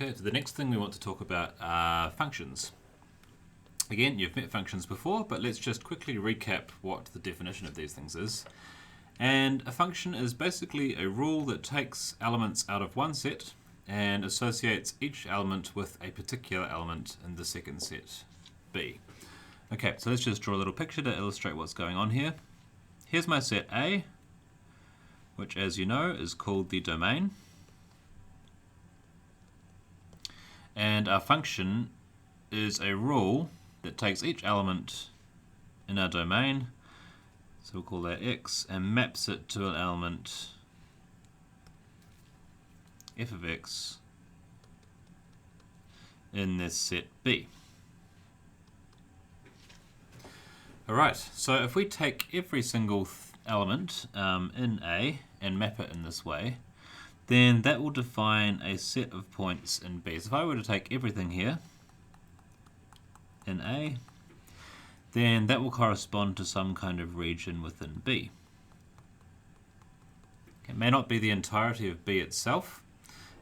Okay, so the next thing we want to talk about are functions. Again, you've met functions before, but let's just quickly recap what the definition of these things is. And a function is basically a rule that takes elements out of one set and associates each element with a particular element in the second set, B. Okay, so let's just draw a little picture to illustrate what's going on here. Here's my set A, which, as you know, is called the domain. And our function is a rule that takes each element in our domain, so we'll call that x, and maps it to an element f of x in this set B. Alright, so if we take every single element in A and map it in this way, then that will define a set of points in B. So if I were to take everything here in A, then that will correspond to some kind of region within B. It may not be the entirety of B itself,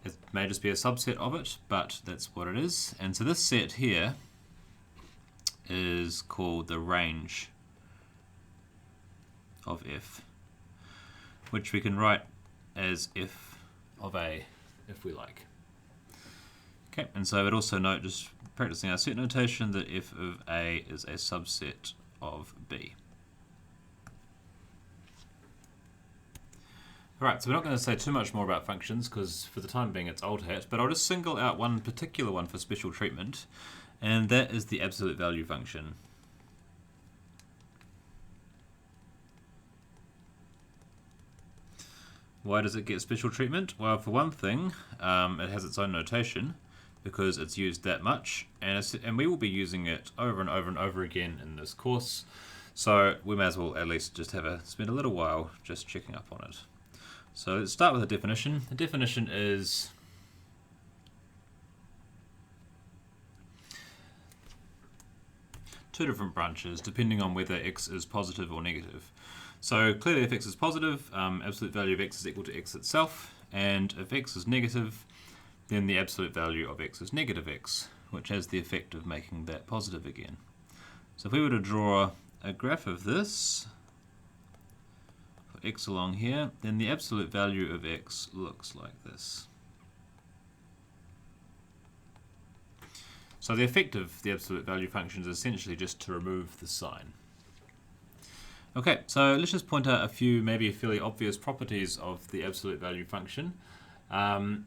it may just be a subset of it, but that's what it is. And so this set here is called the range of F, which we can write as F of A if we like. Okay, and so I would also note, just practicing our set notation, that F of A is a subset of B. Alright, so we're not going to say too much more about functions because for the time being it's old hat, but I'll just single out one particular one for special treatment, and that is the absolute value function. Why does it get special treatment? Well, for one thing, it has its own notation because it's used that much, and we will be using it over and over and over again in this course, so we may as well at least just spend a little while just checking up on it. So let's start with the definition. The definition is two different branches depending on whether x is positive or negative. So clearly if x is positive, absolute value of x is equal to x itself, and if x is negative, then the absolute value of x is negative x, which has the effect of making that positive again. So if we were to draw a graph of this, for x along here, then the absolute value of x looks like this. So the effect of the absolute value function is essentially just to remove the sign. Okay, so let's just point out a few maybe fairly obvious properties of the absolute value function. I'm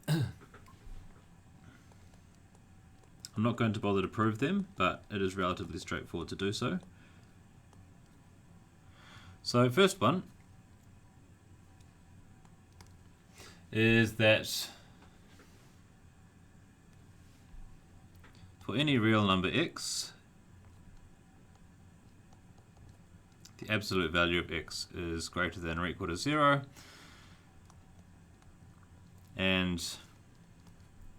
not going to bother to prove them, but it is relatively straightforward to do so. So first one is that for any real number x, the absolute value of x is greater than or equal to 0, and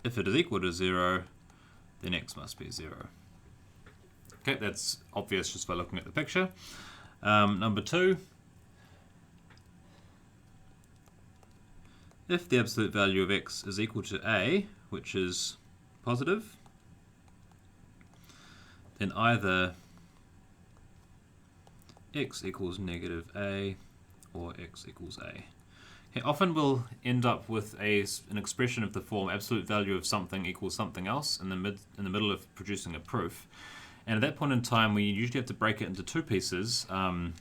if it is equal to 0, then x must be 0. Okay, that's obvious just by looking at the picture. Number 2, if the absolute value of x is equal to a, which is positive, then either x equals negative a or x equals a. Okay, often we'll end up with an expression of the form absolute value of something equals something else in the middle of producing a proof. And at that point in time, we usually have to break it into two pieces, a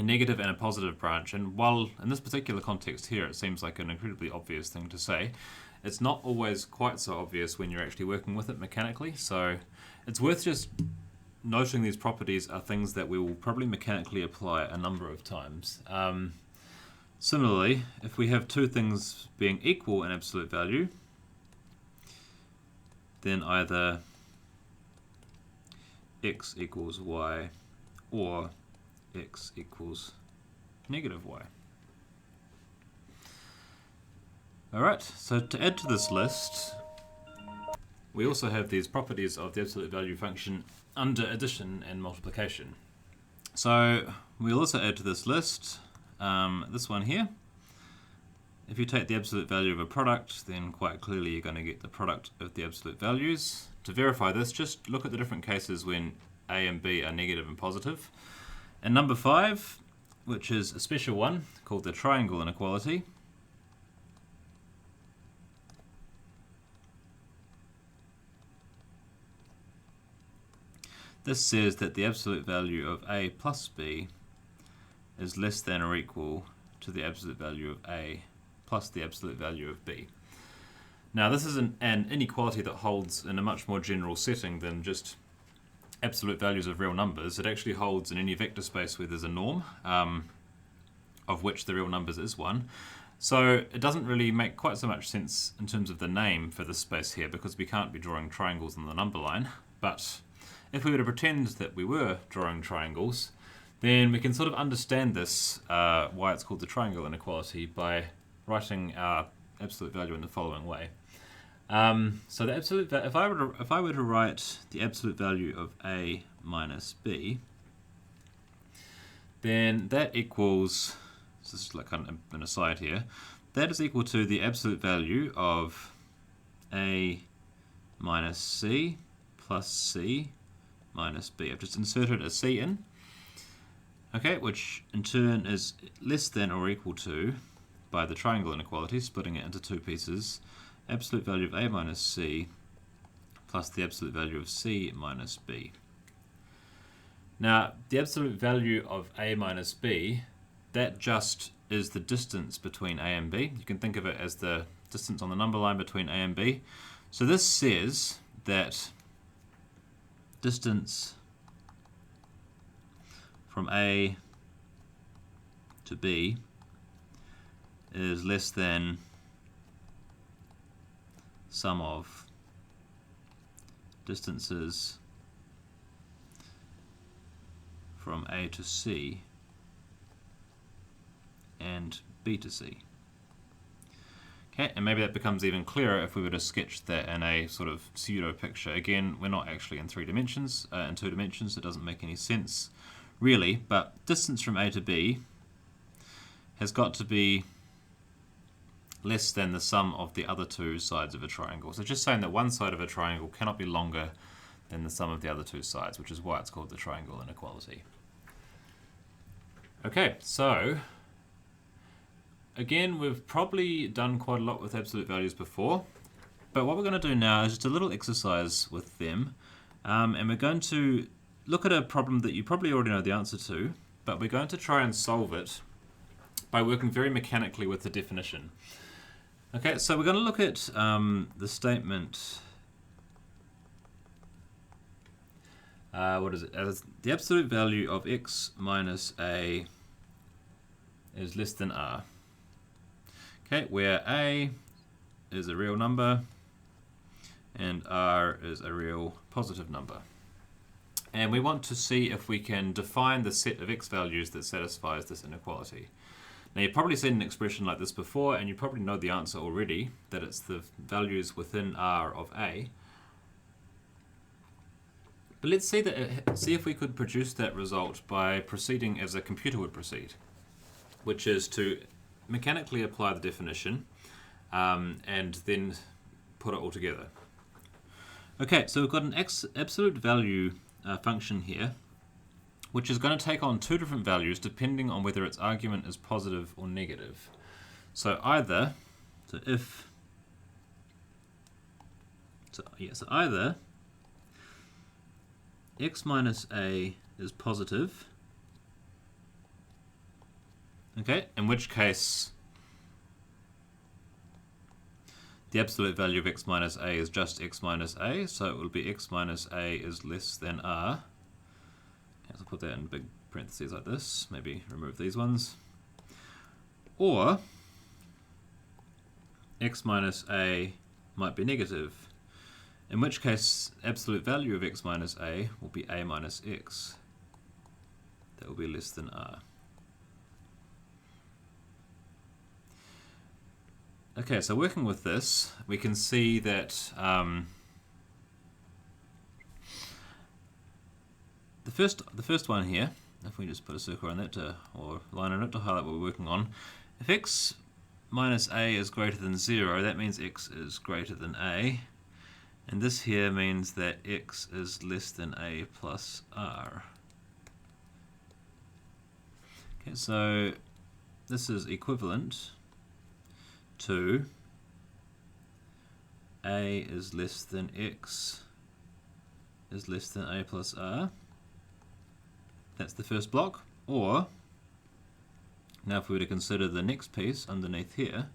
negative and a positive branch. And while in this particular context here, it seems like an incredibly obvious thing to say, it's not always quite so obvious when you're actually working with it mechanically. So it's worth just noting these properties are things that we will probably mechanically apply a number of times. Similarly, if we have two things being equal in absolute value, then either x equals y or x equals negative y. Alright, so to add to this list, we also have these properties of the absolute value function under addition and multiplication. So we'll also add to this list this one here, if you take the absolute value of a product, then quite clearly you're going to get the product of the absolute values. To verify this, just look at the different cases when A and B are negative and positive. And number 5, which is a special one called the triangle inequality. This says that the absolute value of A plus B is less than or equal to the absolute value of A plus the absolute value of B. Now this is an inequality that holds in a much more general setting than just absolute values of real numbers. It actually holds in any vector space where there's a norm, of which the real numbers is one. So it doesn't really make quite so much sense in terms of the name for this space here, because we can't be drawing triangles on the number line. But if we were to pretend that we were drawing triangles, then we can sort of understand this, why it's called the triangle inequality, by writing our absolute value in the following way. So the absolute if I were to write the absolute value of A minus B, then that equals, so this is like kind of an aside here, that is equal to the absolute value of A minus C plus C minus B. I've just inserted a C in, okay, which in turn is less than or equal to, by the triangle inequality, splitting it into two pieces, absolute value of A minus C plus the absolute value of C minus B. Now, the absolute value of A minus B, that just is the distance between A and B. You can think of it as the distance on the number line between A and B. So this says that distance from A to B is less than sum of distances from A to C and B to C. Okay, and maybe that becomes even clearer if we were to sketch that in a sort of pseudo picture. Again, we're not actually in 3 dimensions, in 2 dimensions, it doesn't make any sense really, but distance from A to B has got to be less than the sum of the other two sides of a triangle. So just saying that one side of a triangle cannot be longer than the sum of the other two sides, which is why it's called the triangle inequality. Okay, so again, we've probably done quite a lot with absolute values before, but what we're going to do now is just a little exercise with them, and we're going to look at a problem that you probably already know the answer to, but we're going to try and solve it by working very mechanically with the definition. Okay, so we're going to look at the statement, what is it? As the absolute value of x minus a is less than r. Okay, where a is a real number and r is a real positive number. And we want to see if we can define the set of x values that satisfies this inequality. Now you've probably seen an expression like this before, and you probably know the answer already, that it's the values within R of A. But let's see if we could produce that result by proceeding as a computer would proceed, which is to mechanically apply the definition and then put it all together. Okay, so we've got an absolute value function here, which is going to take on two different values depending on whether its argument is positive or negative. So either x minus a is positive, okay, in which case the absolute value of x minus a is just x minus a, so it will be x minus a is less than r. So I'll put that in big parentheses like this, maybe remove these ones. Or x minus a might be negative, in which case absolute value of x minus a will be a minus x. That will be less than r. Okay, so working with this, we can see that the first one here, if we just put a circle around that or line on it to highlight what we're working on, if x minus a is greater than 0, that means x is greater than a. And this here means that x is less than a plus r. Okay, so this is equivalent to a is less than x is less than a plus r. That's the first block. Or, now if we were to consider the next piece underneath here,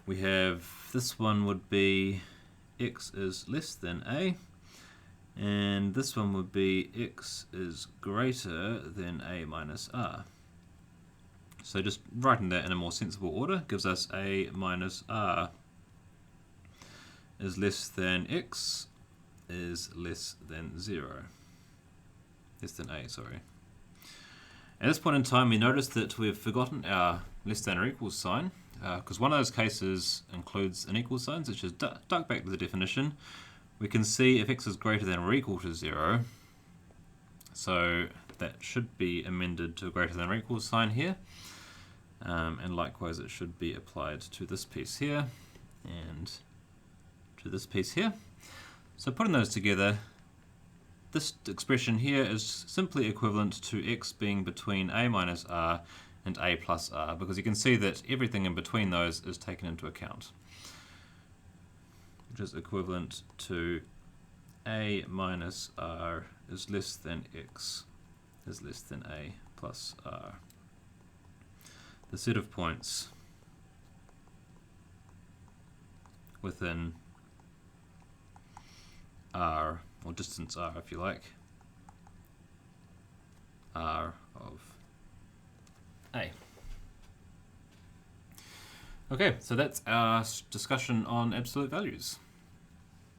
we have this one would be x is less than a, and this one would be x is greater than a minus r. So just writing that in a more sensible order gives us a minus r is less than x is less than 0. Less than a, sorry. At this point in time, we notice that we've forgotten our less than or equals sign, because one of those cases includes an equal sign, so just duck back to the definition. We can see if x is greater than or equal to 0, so that should be amended to a greater than or equal sign here, and likewise it should be applied to this piece here and to this piece here. So putting those together, this expression here is simply equivalent to x being between a minus r and a plus r, because you can see that everything in between those is taken into account, which is equivalent to a minus r is less than x is less than a plus r. The set of points within r, or distance r if you like, r of a. Okay, so that's our discussion on absolute values.